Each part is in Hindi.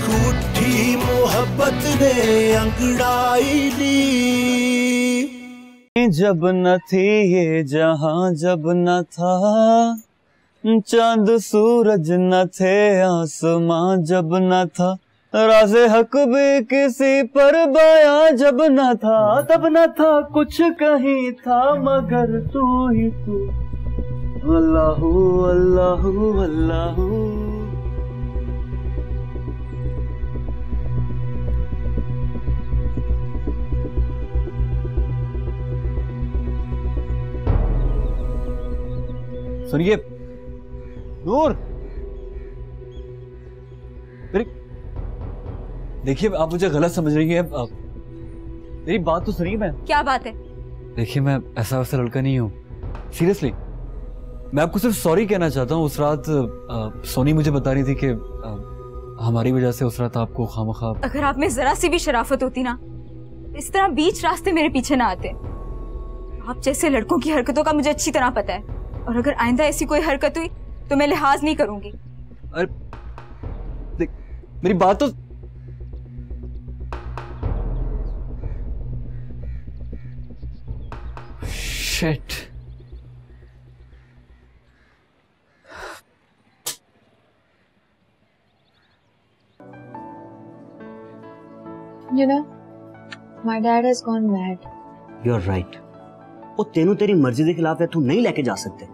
उठी मोहब्बत ने अंगड़ाई ली। जब न थी ये जहां, जब न था चांद सूरज न थे आसमां, जब न था राज़े हक भी किसी पर बयां, जब न था तब न था कुछ कहीं था मगर तू ही तू। अल्लाहू अल्लाहू अल्लाहू। सुनिए नूर, देखिए आप मुझे गलत समझ रही हैं। मेरी बात तो सुनिए। मैं क्या बात है? देखिए मैं ऐसा वैसा लड़का नहीं हूँ, सीरियसली। मैं आपको सिर्फ सॉरी कहना चाहता हूँ। उस रात सोनी मुझे बता रही थी कि हमारी वजह से उस रात आपको खामखा। अगर आप में जरा सी भी शराफत होती ना, इस तरह बीच रास्ते मेरे पीछे ना आते। आप जैसे लड़कों की हरकतों का मुझे अच्छी तरह पता है, और अगर आइंदा ऐसी कोई हरकत हुई तो मैं लिहाज नहीं करूंगी। अरे देख, मेरी बात तो shit. You know, my dad has gone mad. You're right. वो तेनू तेरी मर्जी के खिलाफ है, तू नहीं लेके जा सकते।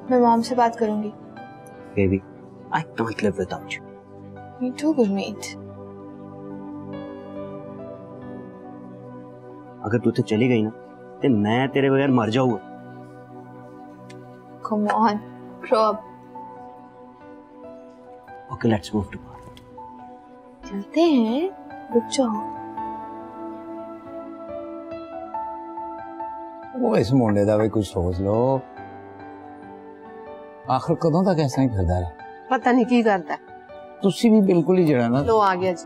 मैं मॉम से बात करूंगी। Baby, I can't live without you. Me too, Gurmeet. अगर तू तो चली गई ना, तो मैं तेरे बगैर मर जाऊंगा। Come on, grow up. Okay, let's move to bar. चलते हैं, रुक जाओ। वो इस मुंडे दा भी कुछ सोच लो। आखिर कदों तक ऐसा ही करता है? पता नहीं की करता है। तुसी भी बिल्कुल ही जड़ा ना। लो आ गया जी।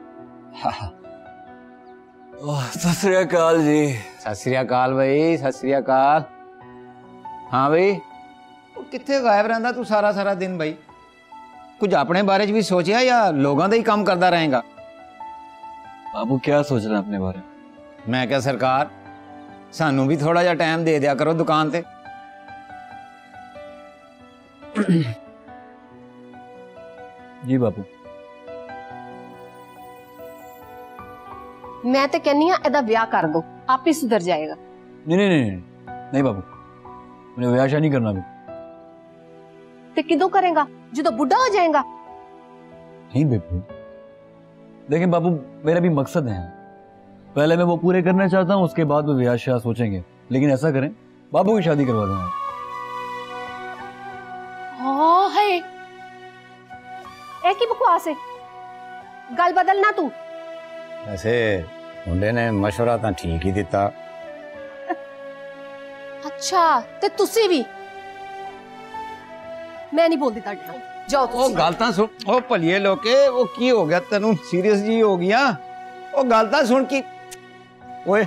सत श्री अकाल जी। सत श्री अकाल भाई, सत श्री अकाल। हाँ भाई, कित्थे गायब रहंदा तू सारा सारा दिन भाई? कुछ अपने बारे च भी सोचिया या लोगों दा ही काम करता रहेगा? बाबू क्या सोच रहे हैं अपने बारे में? मैं क्या सरकार, सानू भी थोड़ा जा टाइम दे दिया करो दुकान ते। जी बाबू। मैं तो कहनी एदा ब्याह कर दो, आप ही सुधर जाएगा। नहीं नहीं नहीं नहीं, नहीं बाबू, मैंने ब्याह नहीं करना भी। तो किदों करेगा, जो तो बुढ़ा हो जाएगा? नहीं बेबू, लेकिन बाबू मेरा भी मकसद है। पहले मैं वो पूरे करना चाहता हूँ, उसके बाद वो ब्याह शाह सोचेंगे। लेकिन ऐसा करें, बाबू की शादी करवा दें। हाँ है, एक ही बकवास है, गल बदलना तू। वैसे मुंडे ने मशवरा तो ठीक ही दिता। अच्छा ते तुसी भी? मैं नहीं बोलती ताड़े नाल, जाओ तुसी। ओ गलता सुन, ओ भलिए लोके, वो की हो गया तेनू? सीरियस जी हो गया? ओ गलता सुन की ओए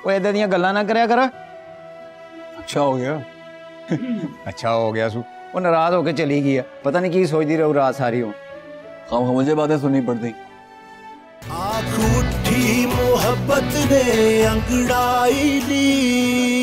ओए इदां दियां गल्लां ना करया कर। अच्छा हो गया। अच्छा हो गया सू। वो नाराज होके चली गई है, पता नहीं की सोचती रहू रात सारी। हो हम मुझे बातें सुननी पड़ती। आँख उठी मोहब्बत ने अंगड़ाई ली।